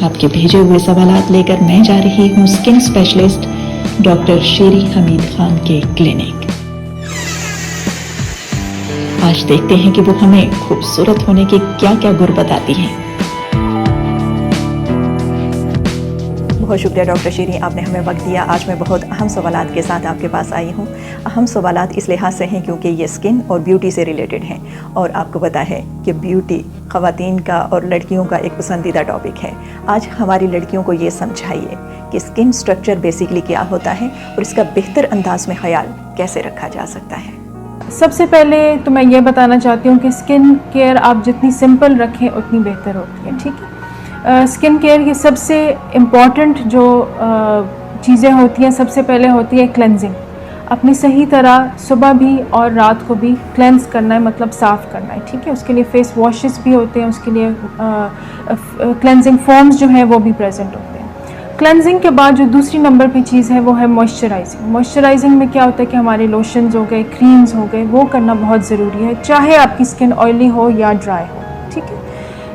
आपके भेजे हुए सवालात लेकर मैं जा रही हूँ स्किन स्पेशलिस्ट डॉक्टर शेरी हमीद खान के क्लिनिक। आज देखते हैं कि वो हमें खूबसूरत होने के क्या क्या गुर बताती हैं। बहुत शुक्रिया डॉक्टर शेरी, आपने हमें वक्त दिया। आज मैं बहुत अहम सवालात के साथ आपके पास आई हूँ। अहम सवालात इस लिहाज से हैं क्योंकि ये स्किन और ब्यूटी से रिलेटेड हैं, और आपको पता है कि ब्यूटी ख़वातीन का और लड़कियों का एक पसंदीदा टॉपिक है। आज हमारी लड़कियों को ये समझाइए कि स्किन स्ट्रक्चर बेसिकली क्या होता है और इसका बेहतर अंदाज में ख्याल कैसे रखा जा सकता है। सबसे पहले तो मैं ये बताना चाहती हूँ कि स्किन केयर आप जितनी सिंपल रखें उतनी बेहतर होती है। ठीक है, स्किन केयर की सबसे इम्पॉर्टेंट जो चीज़ें होती हैं, सबसे पहले होती है क्लेंजिंग। अपनी सही तरह सुबह भी और रात को भी क्लेंस करना है, मतलब साफ़ करना है। ठीक है, उसके लिए फेस वॉशेस भी होते हैं, उसके लिए क्लेंजिंग फोम्स जो है वो भी प्रेजेंट होते हैं। क्लेंजिंग के बाद जो दूसरी नंबर पे चीज़ है वो है मॉइस्चराइजिंग। मॉइस्चराइजिंग में क्या होता है कि हमारे लोशंस हो गए, क्रीम्स हो गए, वो करना बहुत ज़रूरी है, चाहे आपकी स्किन ऑयली हो या ड्राई हो। ठीक है,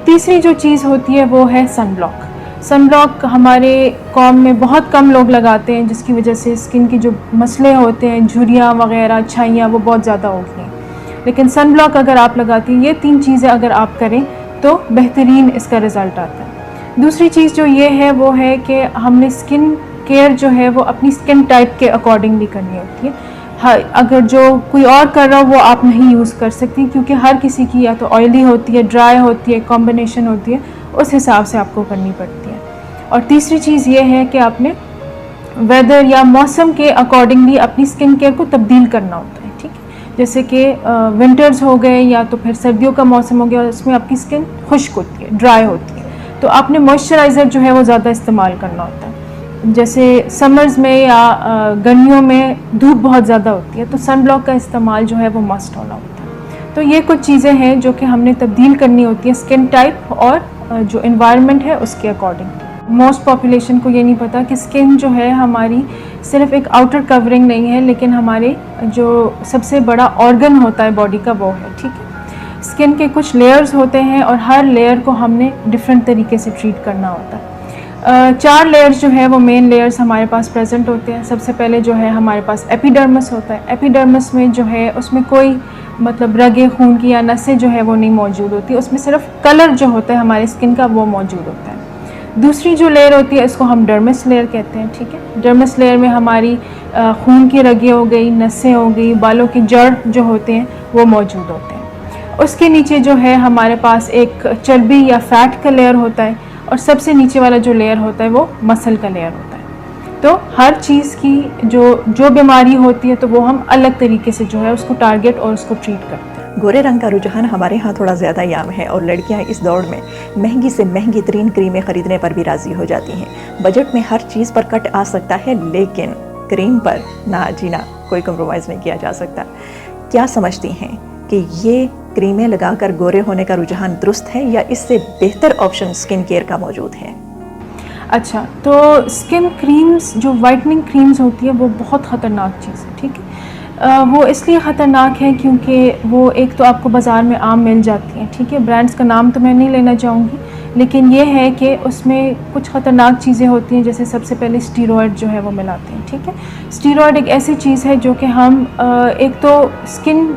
तीसरी जो चीज़ होती है वो है सनब्लॉक। सनब्लॉक हमारे कौम में बहुत कम लोग लगाते हैं, जिसकी वजह से स्किन की जो मसले होते हैं, झुर्रियाँ वगैरह, छाइयाँ, वो बहुत ज़्यादा हो गई हैं। लेकिन सनब्लॉक अगर आप लगाती हैं, ये 3 चीज़ें अगर आप करें तो बेहतरीन इसका रिज़ल्ट आता है। दूसरी चीज़ जो ये है वो है कि हमने स्किन केयर जो है वो अपनी स्किन टाइप के अकॉर्डिंगली करनी होती है। हाँ, अगर जो कोई और कर रहा हो वो आप नहीं यूज़ कर सकती, क्योंकि हर किसी की या तो ऑयली होती है, ड्राई होती है, कॉम्बिनेशन होती है, उस हिसाब से आपको करनी पड़ती है। और तीसरी चीज़ ये है कि आपने वेदर या मौसम के अकॉर्डिंगली अपनी स्किन केयर को तब्दील करना होता है। ठीक है, जैसे कि विंटर्स हो गए या तो फिर सर्दियों का मौसम हो गया और उसमें आपकी स्किन खुश्क होती है, ड्राई होती है, तो आपने मॉइस्चराइज़र जो है वो ज़्यादा इस्तेमाल करना होता है। जैसे समर्स में या गर्मियों में धूप बहुत ज़्यादा होती है, तो सनब्लॉक का इस्तेमाल जो है वो मस्ट होना होता है। तो ये कुछ चीज़ें हैं जो कि हमने तब्दील करनी होती है स्किन टाइप और जो एनवायरनमेंट है उसके अकॉर्डिंग। मोस्ट पॉपुलेशन को ये नहीं पता कि स्किन जो है हमारी सिर्फ एक आउटर कवरिंग नहीं है, लेकिन हमारे जो सबसे बड़ा ऑर्गन होता है बॉडी का वो है। ठीक है, स्किन के कुछ लेयर्स होते हैं और हर लेयर को हमने डिफरेंट तरीके से ट्रीट करना होता है। 4 लेयर्स जो है वो मेन लेयर्स हमारे पास प्रेजेंट होते हैं। सबसे पहले जो है हमारे पास एपिडर्मिस होता है। एपिडर्मिस में जो है उसमें कोई मतलब रगे खून की या नसें जो है वो नहीं मौजूद होती, उसमें सिर्फ कलर जो होता है हमारी स्किन का वो मौजूद होता है। दूसरी जो लेयर होती है इसको हम डर्मिस लेयर कहते हैं। ठीक है, डर्मिस लेयर में हमारी खून की रगे हो गई, नसें हो गई, बालों की जड़ जो होते हैं वो मौजूद होते हैं। उसके नीचे जो है हमारे पास एक चर्बी या फैट का लेयर होता है, और सबसे नीचे वाला जो लेयर होता है वो मसल का लेयर होता है। तो हर चीज़ की जो बीमारी होती है तो वो हम अलग तरीके से जो है उसको टारगेट और उसको ट्रीट करते हैं। गोरे रंग का रुझान हमारे यहाँ थोड़ा ज़्यादा ही आम है, और लड़कियाँ इस दौड़ में महंगी से महंगी तरीन क्रीमें ख़रीदने पर भी राज़ी हो जाती हैं। बजट में हर चीज़ पर कट आ सकता है, लेकिन क्रीम पर ना जीना कोई कम्प्रोमाइज़ नहीं किया जा सकता। क्या समझती हैं कि ये क्रीमें लगाकर गोरे होने का रुझान दुरुस्त है, या इससे बेहतर ऑप्शन स्किन केयर का मौजूद है? अच्छा, तो स्किन क्रीम्स जो वाइटनिंग क्रीम्स होती है वो बहुत ख़तरनाक चीज़ है। ठीक है, वो इसलिए ख़तरनाक है क्योंकि वो एक तो आपको बाज़ार में आम मिल जाती हैं। ठीक है, ब्रांड्स का नाम तो मैं नहीं लेना चाहूँगी, लेकिन ये है कि उसमें कुछ ख़तरनाक चीज़ें होती हैं। जैसे सबसे पहले स्टीरॉयड जो है वो मिलाते हैं। ठीक है, स्टीरॉयड एक ऐसी चीज़ है जो कि हम एक तो स्किन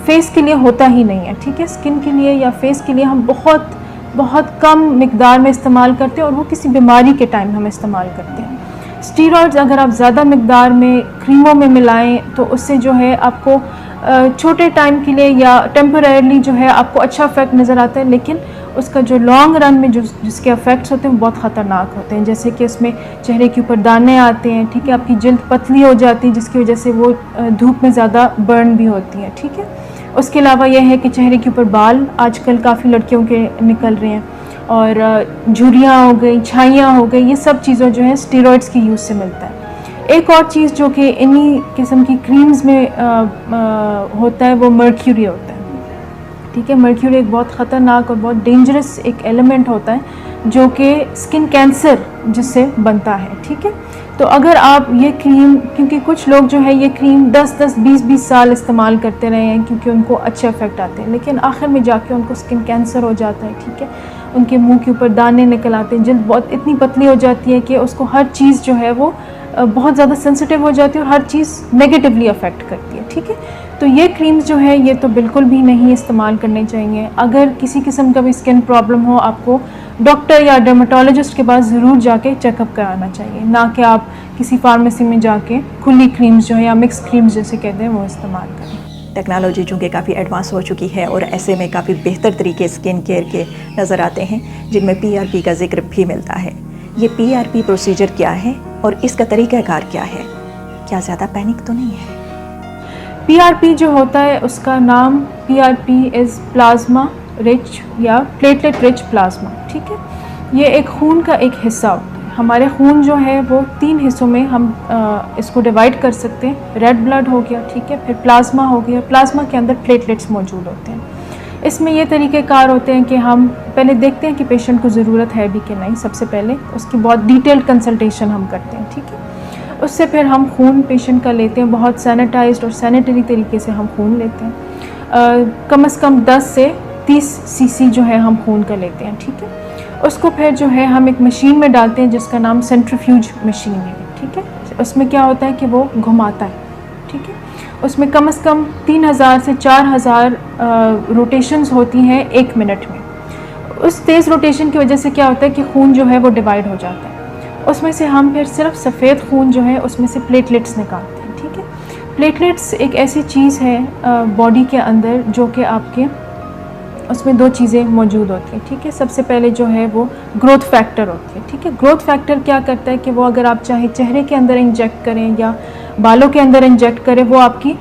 फेस के लिए होता ही नहीं है। ठीक है, स्किन के लिए या फेस के लिए हम बहुत बहुत कम मिकदार में इस्तेमाल करते हैं, और वो किसी बीमारी के टाइम हम इस्तेमाल करते हैं। स्टीरॉयड्स अगर आप ज़्यादा मिकदार में क्रीमों में मिलाएं तो उससे जो है आपको छोटे टाइम के लिए या टेम्परेरली जो है आपको अच्छा इफेक्ट नज़र आता है, लेकिन उसका जो लॉन्ग रन में जिसके इफेक्ट्स होते हैं वो बहुत ख़तरनाक होते हैं। जैसे कि उसमें चेहरे के ऊपर दाने आते हैं। ठीक है, आपकी जल्द पतली हो जाती है, जिसकी वजह से वो धूप में ज़्यादा बर्न भी होती हैं। ठीक है, उसके अलावा यह है कि चेहरे के ऊपर बाल आजकल काफ़ी लड़कियों के निकल रहे हैं, और झुर्रियाँ हो गई, छाइयाँ हो गई, ये सब चीज़ों जो है स्टेरॉइड्स के यूज़ से मिलता है। एक और चीज़ जो कि इन्हीं किस्म की क्रीम्स में होता है वो मर्क्यूरी होता है। ठीक है, मर्क्यूरी एक बहुत ख़तरनाक और बहुत डेंजरस एक एलिमेंट होता है जो कि स्किन कैंसर जिससे बनता है। ठीक है, तो अगर आप ये क्रीम, क्योंकि कुछ लोग जो है ये क्रीम 10-10, 20-20 साल इस्तेमाल करते रहे हैं क्योंकि उनको अच्छे इफेक्ट आते हैं, लेकिन आखिर में जाके उनको स्किन कैंसर हो जाता है, ठीक है, उनके मुंह के ऊपर दाने निकल आते हैं, जल्द बहुत इतनी पतली हो जाती है कि उसको हर चीज़ जो है वो बहुत ज़्यादा सेंसिटिव हो जाती है और हर चीज़ नेगेटिवली अफेक्ट करती है, ठीक है। तो ये क्रीम्स जो है ये तो बिल्कुल भी नहीं इस्तेमाल करने चाहिए। अगर किसी किस्म का भी स्किन प्रॉब्लम हो, आपको डॉक्टर या डर्मेटोलॉजिस्ट के पास ज़रूर जाके चेकअप कराना चाहिए, ना कि आप किसी फार्मेसी में जाके खुली क्रीम्स जो है या मिक्स क्रीम्स जैसे कहते हैं वो इस्तेमाल करें। टेक्नोलॉजी चूँकि काफ़ी एडवांस हो चुकी है और ऐसे में काफ़ी बेहतर तरीके स्किन केयर के नज़र आते हैं, जिनमें PRP का जिक्र भी मिलता है। ये PRP प्रोसीजर क्या है और इसका तरीक़ाकार क्या है? क्या ज़्यादा पैनिक तो नहीं है? PRP जो होता है उसका नाम PRP इज़ प्लाज्मा रिच या प्लेटलेट रिच प्लाज्मा, ठीक है। ये एक खून का एक हिस्सा होता है। हमारे खून जो है वो 3 हिस्सों में हम इसको डिवाइड कर सकते हैं। रेड ब्लड हो गया, ठीक है, फिर प्लाज्मा हो गया, प्लाज्मा के अंदर प्लेटलेट्स मौजूद होते हैं। इसमें ये तरीक़ेकार होते हैं कि हम पहले देखते हैं कि पेशेंट को ज़रूरत है भी कि नहीं, सबसे पहले उसकी बहुत डिटेल्ड कंसल्टेशन हम करते हैं, ठीक है। उससे फिर हम खून पेशेंट का लेते हैं, बहुत सैनिटाइज्ड और सैनिटरी तरीके से हम खून लेते हैं। कम से कम 10 से 30 cc जो है हम खून का लेते हैं, ठीक है। उसको फिर जो है हम एक मशीन में डालते हैं जिसका नाम सेंट्रीफ्यूज मशीन है, ठीक है। उसमें क्या होता है कि वो घुमाता है, ठीक है। उसमें कम से कम 3000 से 4000 रोटेशंस होती हैं 1 मिनट में। उस तेज़ रोटेशन की वजह से क्या होता है कि खून जो है वो डिवाइड हो जाता है। उसमें से हम फिर सिर्फ सफ़ेद खून जो है उसमें से प्लेटलेट्स निकालते हैं, ठीक है। प्लेटलेट्स एक ऐसी चीज़ है बॉडी के अंदर जो कि आपके उसमें 2 चीज़ें मौजूद होती हैं, ठीक है। सबसे पहले जो है वो ग्रोथ फैक्टर होती है, ठीक है। ग्रोथ फैक्टर क्या करता है कि वो अगर आप चाहे चेहरे के अंदर इंजेक्ट करें या बालों के अंदर इंजेक्ट करें, वो आपकी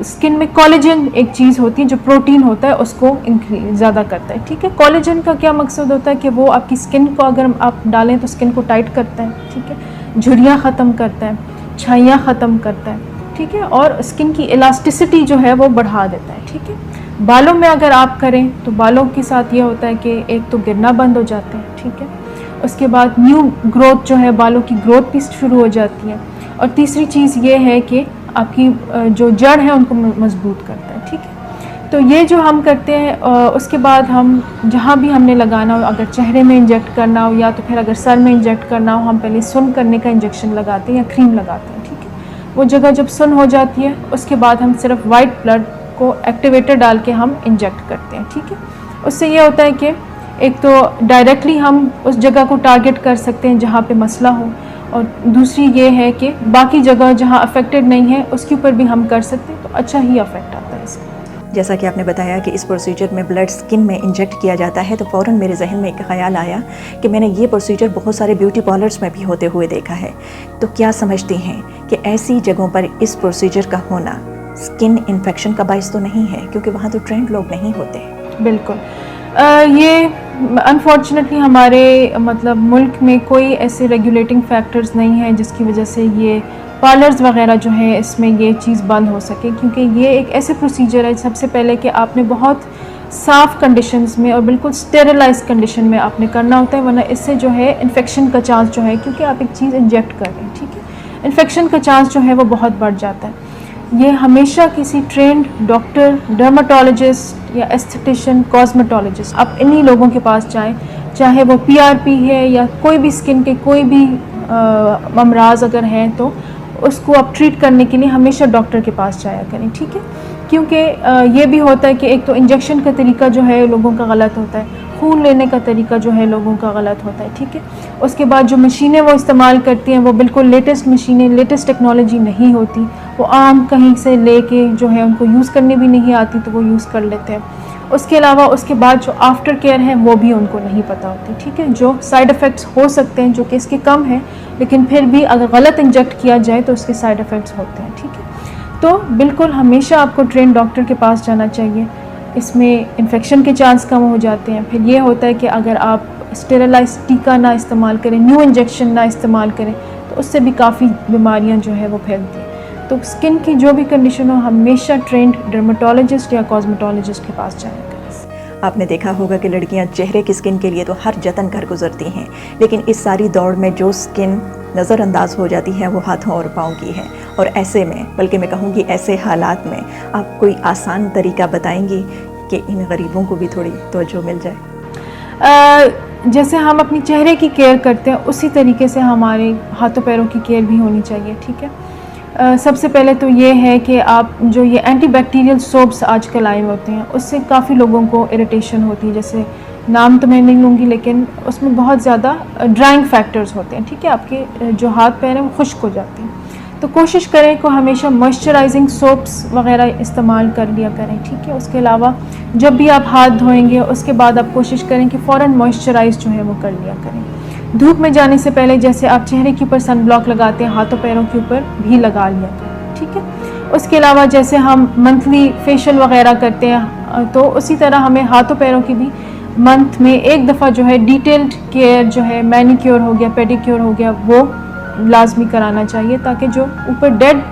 स्किन में कोलेजन एक चीज़ होती है जो प्रोटीन होता है उसको ज़्यादा करता है, ठीक है। कोलेजन का क्या मकसद होता है कि वो आपकी स्किन को अगर आप डालें तो स्किन को टाइट करता है, ठीक है, झुर्रियाँ ख़त्म करता है, छाइयाँ ख़त्म करता है, ठीक है, और स्किन की इलास्टिसिटी जो है वो बढ़ा देता है, ठीक है। बालों में अगर आप करें तो बालों के साथ ये होता है कि एक तो गिरना बंद हो जाते हैं, ठीक है। उसके बाद न्यू ग्रोथ जो है, बालों की ग्रोथ भी शुरू हो जाती है। और तीसरी चीज़ ये है कि आपकी जो जड़ है उनको मजबूत करता है, ठीक है। तो ये जो हम करते हैं, उसके बाद हम जहाँ भी हमने लगाना हो, अगर चेहरे में इंजेक्ट करना हो या तो फिर अगर सर में इंजेक्ट करना हो, हम पहले सुन करने का इंजेक्शन लगाते हैं या क्रीम लगाते हैं, ठीक है। वो जगह जब सुन हो जाती है उसके बाद हम सिर्फ वाइट ब्लड को एक्टिवेटर डाल के हम इंजेक्ट करते हैं, ठीक है। उससे ये होता है कि एक तो डायरेक्टली हम उस जगह को टारगेट कर सकते हैं जहाँ पे मसला हो, और दूसरी ये है कि बाकी जगह जहाँ अफेक्टेड नहीं है उसके ऊपर भी हम कर सकते हैं, तो अच्छा ही अफेक्ट आता है इसका। जैसा कि आपने बताया कि इस प्रोसीजर में ब्लड स्किन में इंजेक्ट किया जाता है, तो फ़ौरन मेरे जहन में एक ख्याल आया कि मैंने ये प्रोसीजर बहुत सारे ब्यूटी पार्लर्स में भी होते हुए देखा है। तो क्या समझते हैं कि ऐसी जगहों पर इस प्रोसीजर का होना स्किन इन्फेक्शन का बायस तो नहीं है, क्योंकि वहाँ तो ट्रेंड लोग नहीं होते? बिल्कुल। ये अनफॉर्चुनेटली हमारे मतलब मुल्क में कोई ऐसे रेगुलेटिंग फैक्टर्स नहीं है जिसकी वजह से ये पार्लर्स वगैरह जो है इसमें ये चीज़ बंद हो सके, क्योंकि ये एक ऐसे प्रोसीजर है सबसे पहले कि आपने बहुत साफ़ कंडीशंस में और बिल्कुल स्टेरिलाइज कंडीशन में आपने करना होता है, वरना इससे जो है इन्फेक्शन का चांस जो है, क्योंकि आप एक चीज़ इंजेक्ट कर रहे हैं, ठीक है, इन्फेक्शन का चांस जो है वो बहुत बढ़ जाता है। ये हमेशा किसी ट्रेंड डॉक्टर, डर्माटोलॉजिस्ट या एस्थेटिशियन, कॉस्मेटोलॉजिस्ट, आप इन्हीं लोगों के पास जाएं, चाहे वो PRP है या कोई भी स्किन के कोई भी अमराज अगर हैं तो उसको आप ट्रीट करने के लिए हमेशा डॉक्टर के पास जाया करें, ठीक है। क्योंकि ये भी होता है कि एक तो इंजेक्शन का तरीका जो है लोगों का गलत होता है, खून लेने का तरीका जो है लोगों का गलत होता है, ठीक है। उसके बाद जो मशीनें वो इस्तेमाल करती हैं वो बिल्कुल लेटेस्ट मशीनें, लेटेस्ट टेक्नोलॉजी नहीं होती, वो आम कहीं से लेके जो है उनको यूज़ करने भी नहीं आती तो वो यूज़ कर लेते हैं। उसके अलावा उसके बाद जो आफ्टर केयर है वो भी उनको नहीं पता होती, ठीक है। जो साइड इफ़ेक्ट्स हो सकते हैं जो कि इसके कम हैं, लेकिन फिर भी अगर गलत इंजेक्ट किया जाए तो उसके साइड इफ़ेक्ट्स होते हैं, ठीक है। तो बिल्कुल हमेशा आपको ट्रेन डॉक्टर के पास जाना चाहिए, इसमें इन्फेक्शन के चांस कम हो जाते हैं। फिर ये होता है कि अगर आप स्टेरिलाइज टीका ना इस्तेमाल करें, न्यू इंजेक्शन ना इस्तेमाल करें, तो उससे भी काफ़ी बीमारियां जो है वो फैलती हैं। तो स्किन की जो भी कंडीशन हो, हमेशा ट्रेंड डर्मेटोलॉजिस्ट या कॉस्मेटोलॉजिस्ट के पास जाया करें। आपने देखा होगा कि लड़कियां चेहरे की स्किन के लिए तो हर जतन कर गुजरती हैं, लेकिन इस सारी दौड़ में जो स्किन नज़रअंदाज हो जाती है वो हाथों और पाँव की है। और ऐसे में, बल्कि मैं कहूँगी ऐसे हालात में, आप कोई आसान तरीका बताएंगी कि इन गरीबों को भी थोड़ी तवज्जो मिल जाए? जैसे हम अपनी चेहरे की केयर करते हैं उसी तरीके से हमारे हाथों पैरों की केयर भी होनी चाहिए, ठीक है। सबसे पहले तो ये है कि आप जो ये एंटीबैक्टीरियल सोप्स आजकल आए होते हैं उससे काफ़ी लोगों को इरिटेशन होती है। जैसे नाम तो मैं नहीं लूँगी, लेकिन उसमें बहुत ज़्यादा ड्राइंग फैक्टर्स होते हैं, ठीक है। आपके जो हाथ पैर हैं वो खुश्क हो जाते हैं, तो कोशिश करें कि हमेशा मॉइस्चराइजिंग सोप्स वगैरह इस्तेमाल कर लिया करें, ठीक है। उसके अलावा जब भी आप हाथ धोएंगे उसके बाद आप कोशिश करें कि फ़ौरन मॉइस्चराइज जो है वो कर लिया करें। धूप में जाने से पहले जैसे आप चेहरे के ऊपर सन ब्लॉक लगाते हैं, हाथों पैरों के ऊपर भी लगा लिया करें, ठीक है। उसके अलावा जैसे हम मंथली फेशियल वगैरह करते हैं तो उसी तरह हमें हाथों पैरों की भी मंथ में एक दफ़ा जो है डिटेल्ड केयर जो है, मैनिक्योर हो गया, पेडिक्योर हो गया, वो लाजमी कराना चाहिए ताकि जो ऊपर डेड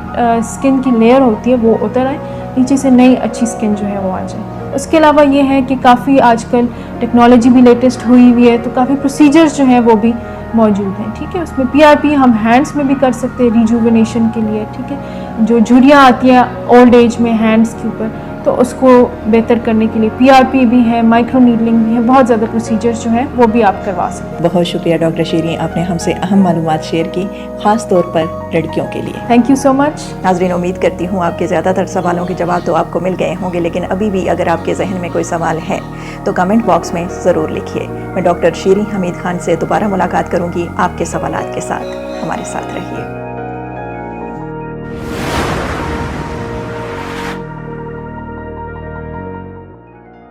स्किन की लेयर होती है वो उतर आए, नीचे से नई अच्छी स्किन जो है वो आ जाए। उसके अलावा ये है कि काफ़ी आजकल टेक्नोलॉजी भी लेटेस्ट हुई हुई है, तो काफ़ी प्रोसीजर्स जो हैं वो भी मौजूद हैं, ठीक है। उसमें PRP हम हैंड्स में भी कर सकते हैं रिजुविनेशन के लिए, ठीक है। जो झुर्रियाँ आती हैं ओल्ड एज में हैंड्स के ऊपर, तो उसको बेहतर करने के लिए PRP भी है, माइक्रो नीडलिंग भी है, बहुत ज़्यादा प्रोसीजर्स जो हैं वो भी आप करवा सकते हैं। बहुत शुक्रिया डॉक्टर शीरी, आपने हमसे अहम मालूमात शेयर की, ख़ास तौर पर लड़कियों के लिए। Thank you so much. नाज़रीन, उम्मीद करती हूँ आपके ज़्यादातर सवालों के जवाब तो आपको मिल गए होंगे, लेकिन अभी भी अगर आपके जहन में कोई सवाल है तो कमेंट बॉक्स में ज़रूर लिखिए। मैं डॉक्टर शीरी हमीद खान से दोबारा मुलाकात करूँगी आपके सवालात के साथ। हमारे साथ रहिए।